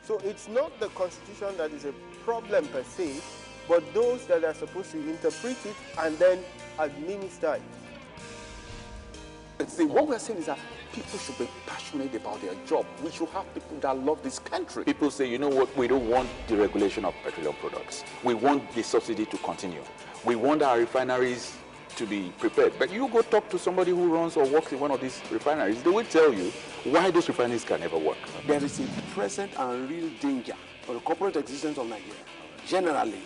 So it's not the constitution that is a problem per se, but those that are supposed to interpret it and then administer it. See, what we're saying is that people should be passionate about their job. We should have people that love this country. People say, you know what, we don't want the regulation of petroleum products. We want the subsidy to continue. We want our refineries to be prepared. But you go talk to somebody who runs or works in one of these refineries, they will tell you why those refineries can never work. There is a present and real danger for the corporate existence of Nigeria. Generally,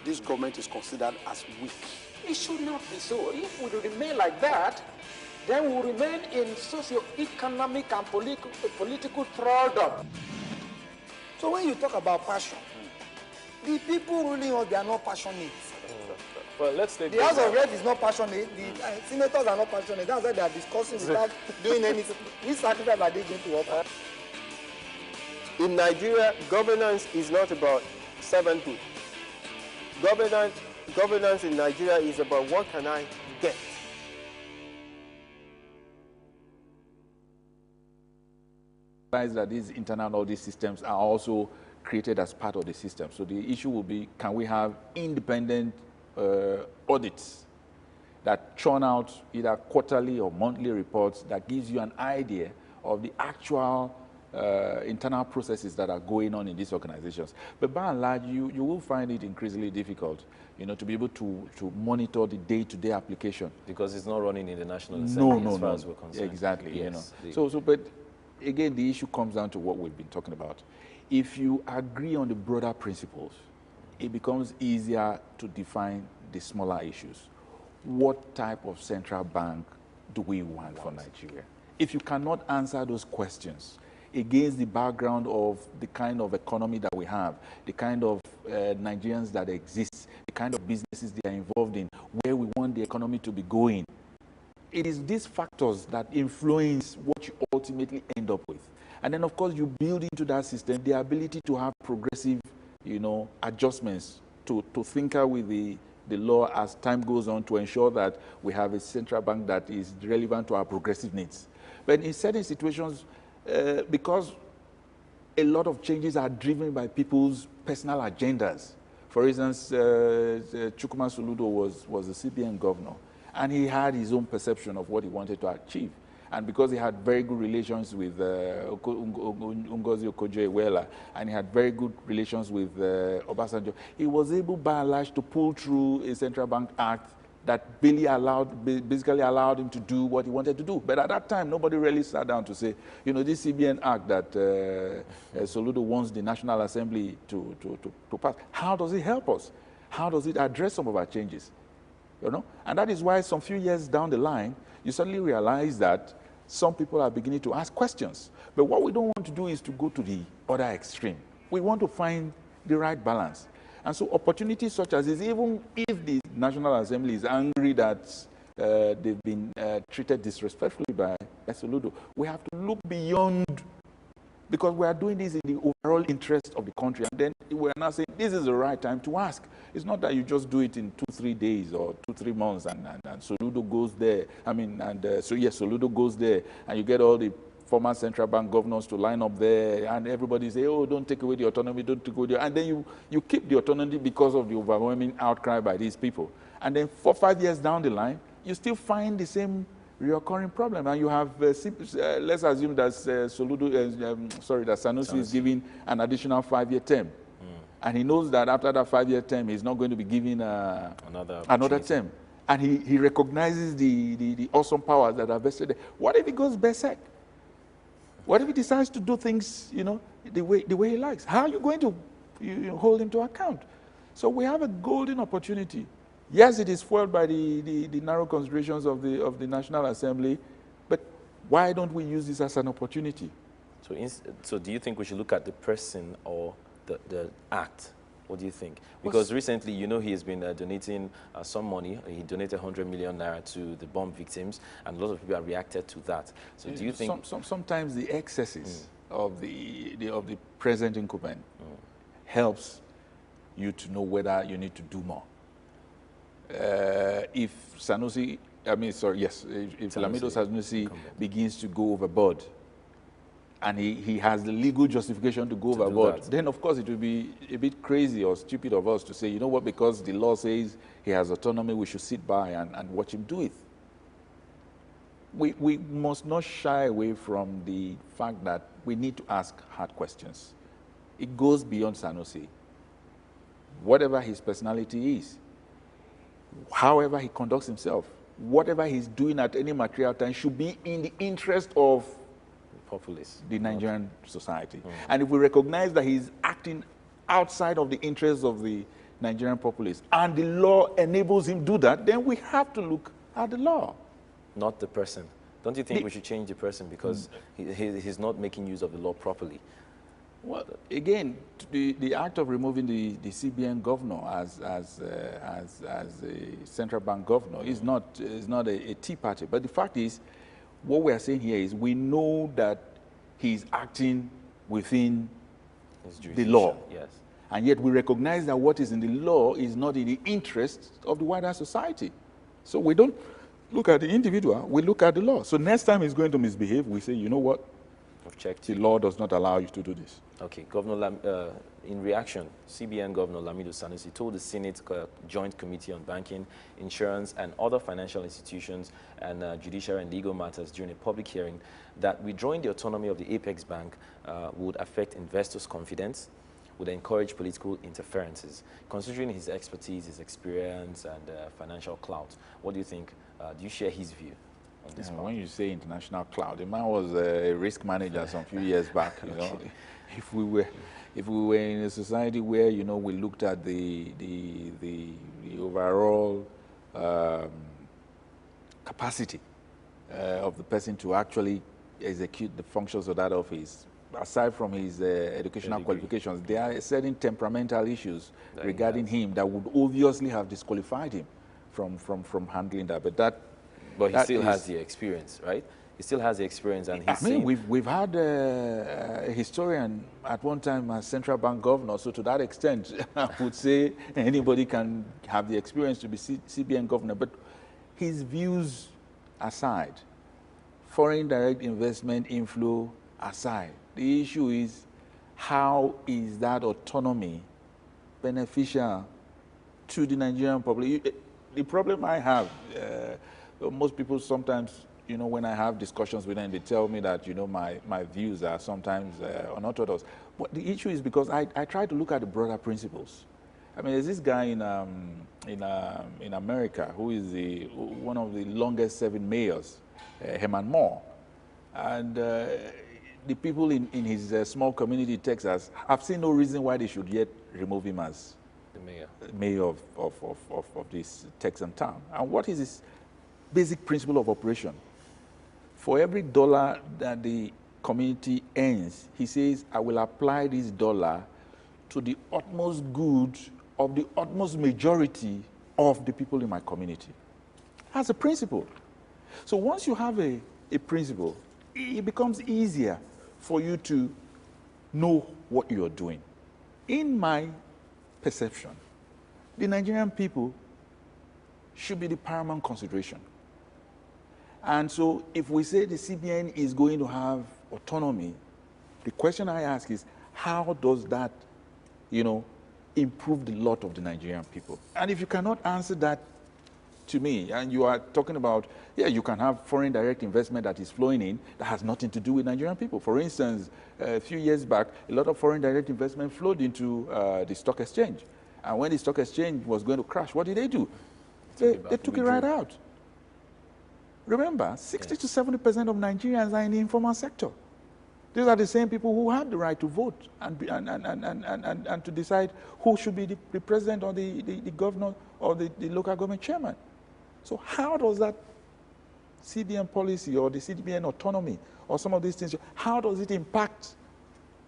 this government is considered as weak. It should not be so. If we remain like that, then we will remain in socio-economic and political thraldom. So when you talk about passion, the people ruling us, they are not passionate. Well, let's take the House of Rep is not passionate. The senators are not passionate. That's why they are discussing without doing anything. Which sacrifice are they going to offer? In Nigeria, governance is not about servanthood. Governance in Nigeria is about what can I get. That these internal audit systems are also created as part of the system. So the issue will be, can we have independent audits that churn out either quarterly or monthly reports that gives you an idea of the actual internal processes that are going on in these organizations. But by and large, you will find it increasingly difficult, to be able to monitor the day-to-day application. Because it's not running in the National Assembly as far as we're concerned. Exactly, yes, but again, the issue comes down to what we've been talking about. If you agree on the broader principles, it becomes easier to define the smaller issues. What type of central bank do we want for Nigeria? If you cannot answer those questions against the background of the kind of economy that we have, the kind of Nigerians that exist, the kind of businesses they are involved in, where we want the economy to be going, it is these factors that influence what you ultimately end up with. And then, of course, you build into that system the ability to have progressive, adjustments to tinker with the law as time goes on to ensure that we have a central bank that is relevant to our progressive needs. But in certain situations, because a lot of changes are driven by people's personal agendas. For instance, Chukwuma Soludo was the CBN governor, and he had his own perception of what he wanted to achieve. And because he had very good relations with Ngozi Okonjo-Iweala, and he had very good relations with Obasanjo, he was able by and large to pull through a central bank act that basically allowed him to do what he wanted to do. But at that time, nobody really sat down to say, this CBN act that Soludo wants the National Assembly to pass, how does it help us? How does it address some of our changes? And that is why some few years down the line, you suddenly realize that some people are beginning to ask questions. But what we don't want to do is to go to the other extreme. We want to find the right balance. And so opportunities such as this, even if the National Assembly is angry that they've been treated disrespectfully by Soludo, we have to look beyond, because we are doing this in the overall interest of the country. And then we're not saying this is the right time to ask. It's not that you just do it in 2-3 days or 2-3 months and Soludo goes there. Soludo goes there and you get all the former central bank governors to line up there and everybody say, oh, don't take away the autonomy, don't take away the... And then you keep the autonomy because of the overwhelming outcry by these people. And then 4-5 years down the line, you still find the same recurring problem, and you have let's assume that that Sanusi is giving an additional 5-year term, and he knows that after that 5-year term, he's not going to be given another term, and he recognizes the awesome powers that are vested there. What if he goes berserk? What if he decides to do things, the way he likes? How are you going to hold him to account? So we have a golden opportunity. Yes, it is fueled by the narrow considerations of the National Assembly, but why don't we use this as an opportunity? So do you think we should look at the person or the act? What do you think? Because recently, he has been donating some money. He donated 100 million naira to the bomb victims, and a lot of people have reacted to that. So do you think... Sometimes the excesses of the present incumbent helps you to know whether you need to do more. If Lamido Sanusi begins to go overboard, and he has the legal justification to go overboard, then of course it would be a bit crazy or stupid of us to say, you know what, because the law says he has autonomy, we should sit by and watch him do it. We must not shy away from the fact that we need to ask hard questions. It goes beyond Sanusi. Whatever his personality is, however he conducts himself, whatever he's doing at any material time should be in the interest of populace, the Nigerian society. And if we recognize that he's acting outside of the interests of the Nigerian populace, and the law enables him to do that, then we have to look at the law. Not the person. Don't you think we should change the person because he's not making use of the law properly? Well, again, the act of removing the CBN governor as a central bank governor is not a tea party. But the fact is, what we are saying here is we know that he's acting within the law. Yes. And yet we recognize that what is in the law is not in the interest of the wider society. So we don't look at the individual, we look at the law. So next time he's going to misbehave, we say, you know what? I've checked. The law does not allow you to do this. Okay, Governor, in reaction, CBN Governor Lamido Sanusi told the Senate Joint Committee on Banking, Insurance, and Other Financial Institutions and Judiciary and Legal Matters during a public hearing that withdrawing the autonomy of the Apex Bank would affect investors' confidence, would encourage political interferences. Considering his expertise, his experience, and financial clout, what do you think? Do you share his view on this part? When you say international clout, the man was a risk manager some few years back. You know, if we were in a society where we looked at the overall capacity of the person to actually execute the functions of that office, aside from his educational qualifications, there are certain temperamental issues regarding him that would obviously have disqualified him from handling that. But he still has the experience, right? He still has the experience, and he's we've had a historian at one time as central bank governor. So to that extent, I would say anybody can have the experience to be CBN governor. But his views aside, foreign direct investment inflow aside, the issue is how is that autonomy beneficial to the Nigerian public? The problem I have, most people sometimes, when I have discussions with them, they tell me that, my views are sometimes unorthodox. But the issue is because I try to look at the broader principles. I mean, there's this guy in America who is one of the longest serving mayors, Herman Moore. And the people in his small community in Texas have seen no reason why they should yet remove him as the mayor of this Texan town. And what is his basic principle of operation? For every dollar that the community earns, he says, I will apply this dollar to the utmost good of the utmost majority of the people in my community. That's a principle. So once you have a principle, it becomes easier for you to know what you're doing. In my perception, the Nigerian people should be the paramount consideration. And so if we say the CBN is going to have autonomy, the question I ask is, how does that, improve the lot of the Nigerian people? And if you cannot answer that to me, and you are talking about, you can have foreign direct investment that is flowing in that has nothing to do with Nigerian people. For instance, a few years back, a lot of foreign direct investment flowed into the stock exchange. And when the stock exchange was going to crash, what did they do? They took it right out. Remember, 60 to 70% of Nigerians are in the informal sector. These are the same people who have the right to vote and to decide who should be the president or the governor or the local government chairman. So how does that CBN policy or the CBN autonomy or some of these things, how does it impact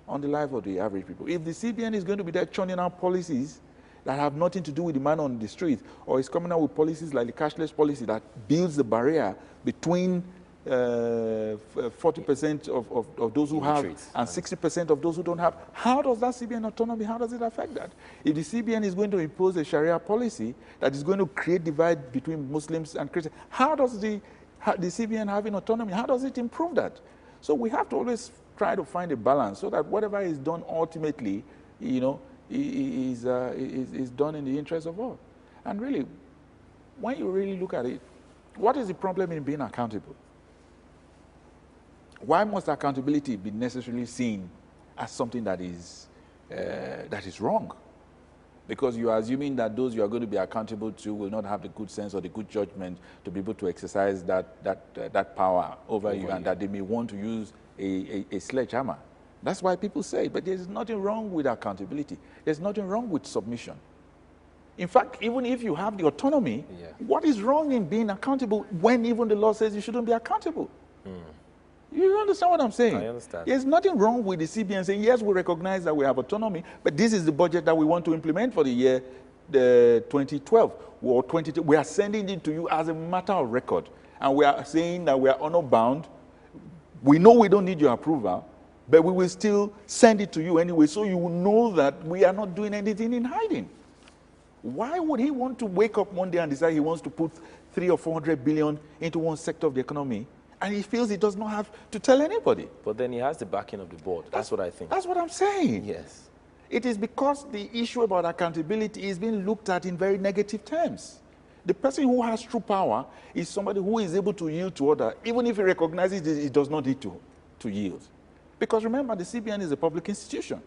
on the life of the average people? If the CBN is going to be there churning out policies that have nothing to do with the man on the street, or is coming out with policies like the cashless policy that builds the barrier between 40% of those who have and 60% of those who don't have, how does that CBN autonomy, how does it affect that? If the CBN is going to impose a Sharia policy that is going to create divide between Muslims and Christians, how does the CBN having autonomy, how does it improve that? So we have to always try to find a balance so that whatever is done ultimately, you know, is done in the interest of all. And really, when you really look at it, what is the problem in being accountable? Why must accountability be necessarily seen as something that is wrong? Because you are assuming that those you are going to be accountable to will not have the good sense or the good judgment to be able to exercise that power over you, and that they may want to use a sledgehammer. That's why people say, but there's nothing wrong with accountability. There's nothing wrong with submission. In fact, even if you have the autonomy, what is wrong in being accountable when even the law says you shouldn't be accountable? You understand what I'm saying? I understand. There's nothing wrong with the CBN saying, yes, we recognize that we have autonomy, but this is the budget that we want to implement for the year 2012 or 20. We are sending it to you as a matter of record. And we are saying that we are honor bound. We know we don't need your approval, but we will still send it to you anyway, so you will know that we are not doing anything in hiding. Why would he want to wake up one day and decide he wants to put 300 or 400 billion into one sector of the economy, and he feels he does not have to tell anybody? But then he has the backing of the board. That's what I think. That's what I'm saying. Yes. It is because the issue about accountability is being looked at in very negative terms. The person who has true power is somebody who is able to yield to others, even if he recognizes that he does not need to yield. Because remember, the CBN is a public institution.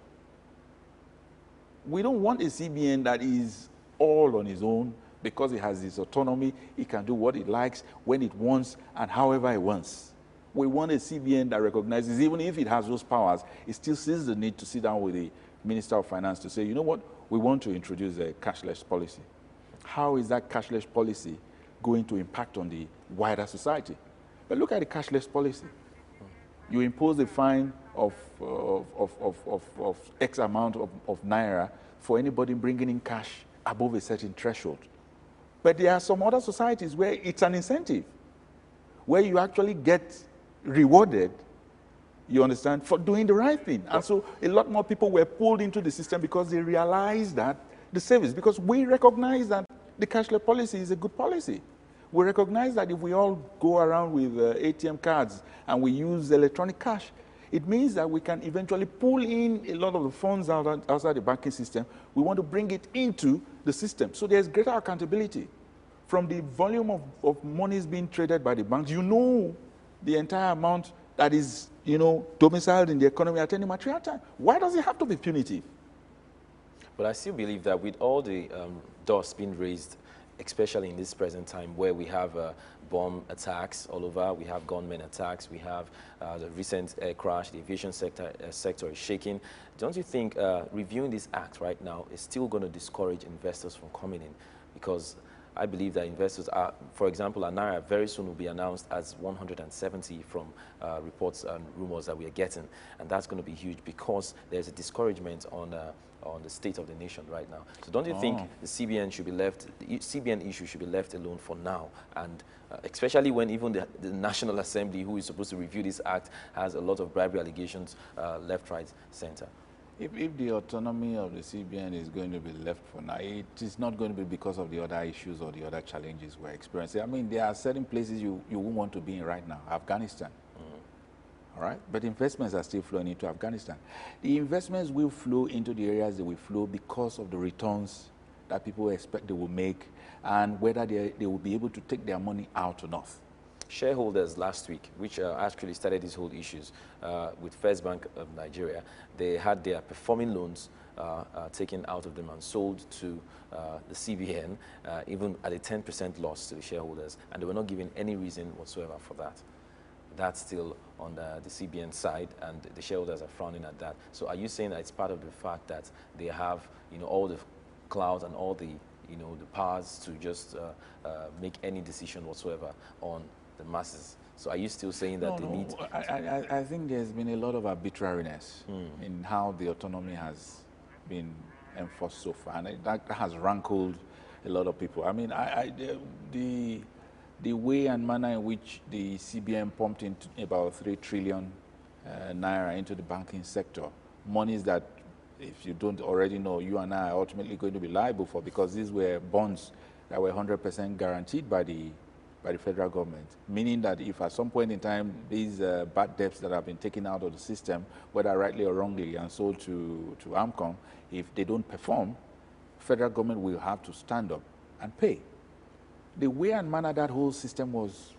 We don't want a CBN that is all on his own, because it has its autonomy. It can do what it likes, when it wants, and however it wants. We want a CBN that recognizes, even if it has those powers, it still sees the need to sit down with the Minister of Finance to say, you know what, we want to introduce a cashless policy. How is that cashless policy going to impact on the wider society? But look at the cashless policy. You impose a fine of X amount of naira for anybody bringing in cash above a certain threshold. But there are some other societies where it's an incentive, where you actually get rewarded, you understand, for doing the right thing. And so a lot more people were pulled into the system because they realized that the service, because we recognize that the cashless policy is a good policy. We recognize that if we all go around with ATM cards and we use electronic cash, it means that we can eventually pull in a lot of the funds outside the banking system. We want to bring it into the system. So there's greater accountability. From the volume of monies being traded by the banks, you know the entire amount that is, you know, domiciled in the economy at any material time. Why does it have to be punitive? But I still believe that with all the dust being raised, especially in this present time where we have bomb attacks all over, we have gunmen attacks, we have the recent air crash, the aviation sector is shaking. Don't you think reviewing this act right now is still going to discourage investors from coming in? Because I believe that investors are, for example, Naira very soon will be announced as 170 from reports and rumors that we are getting. And that's going to be huge because there's a discouragement on the state of the nation right now. So don't you think the CBN should be left, the CBN issue should be left alone for now? And especially when even the National Assembly, who is supposed to review this act, has a lot of bribery allegations left, right, center. If the autonomy of the CBN is going to be left for now, it is not going to be because of the other issues or the other challenges we're experiencing. I mean, there are certain places you won't want to be in right now. Afghanistan. All right? But investments are still flowing into Afghanistan. The investments will flow into the areas they will flow because of the returns that people expect they will make and whether they will be able to take their money out or not. Shareholders last week, which actually started these whole issues with First Bank of Nigeria, they had their performing loans taken out of them and sold to the CBN, even at a 10% loss to the shareholders, and they were not given any reason whatsoever for that. That's still on the CBN side, and the shareholders are frowning at that. So are you saying that it's part of the fact that they have, you know, all the clout and all the, you know, the powers to just make any decision whatsoever on the masses? So are you still saying that they need... I think there's been a lot of arbitrariness in how the autonomy has been enforced so far, and that has rankled a lot of people. I mean, the way and manner in which the CBN pumped in about 3 trillion naira into the banking sector, monies that, if you don't already know, you and I are ultimately going to be liable for, because these were bonds that were 100% guaranteed by the by the federal government, meaning that if at some point in time these bad debts that have been taken out of the system, whether rightly or wrongly, and sold to AMCOM, if they don't perform, federal government will have to stand up and pay. The way and manner that whole system was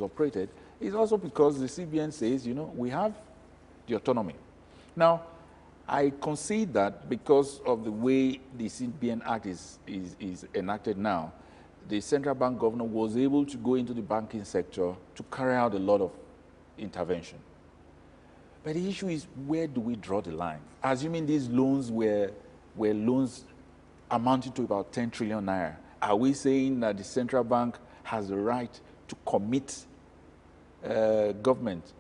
operated is also because the CBN says, you know, we have the autonomy. Now, I concede that because of the way the CBN Act is enacted now, the central bank governor was able to go into the banking sector to carry out a lot of intervention. But the issue is, where do we draw the line? Assuming these loans were loans amounting to about 10 trillion naira, are we saying that the central bank has the right to commit government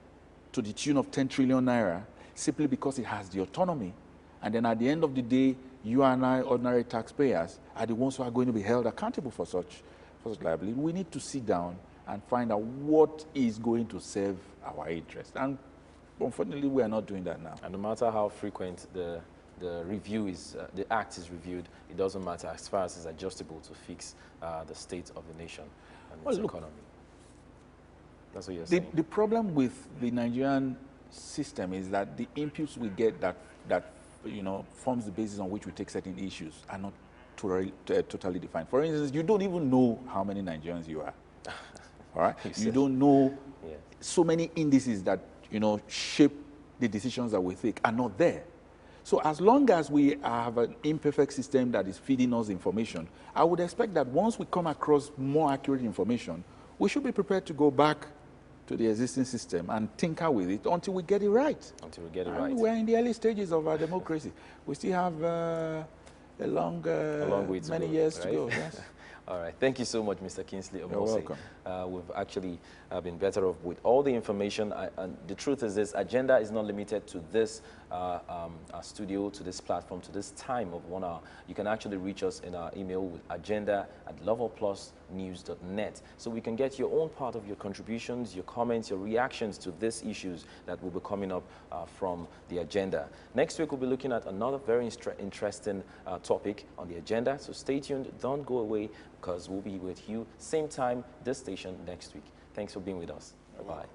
to the tune of 10 trillion naira simply because it has the autonomy? And then at the end of the day, you and I, ordinary taxpayers, are the ones who are going to be held accountable for such liability. We need to sit down and find out what is going to serve our interest. And unfortunately, we are not doing that now. And no matter how frequent the review is, the act is reviewed, it doesn't matter as far as it's adjustable to fix the state of the nation and its economy. That's what you're saying. The problem with the Nigerian system is that the inputs we get that you know, forms the basis on which we take certain issues are not totally defined. For instance, you don't even know how many Nigerians you are. All right? You don't know. Yes. So many indices that, you know, shape the decisions that we take are not there. So as long as we have an imperfect system that is feeding us information, I would expect that once we come across more accurate information, we should be prepared to go back to the existing system and tinker with it until we get it right. Until we get it and right. We're in the early stages of our democracy. We still have a long way to many go, years right? to go. Yes. All right. Thank you so much, Mr. Kingsley Omose. You're welcome. We've actually been better off with all the information. And the truth is this agenda is not limited to this studio, to this platform, to this time of 1 hour. You can actually reach us in our email with agenda@loverplusnews.net. So we can get your own part of your contributions, your comments, your reactions to these issues that will be coming up from the agenda. Next week, we'll be looking at another very interesting topic on the agenda. So stay tuned. Don't go away, because we'll be with you same time, this station next week. Thanks for being with us. Bye-bye.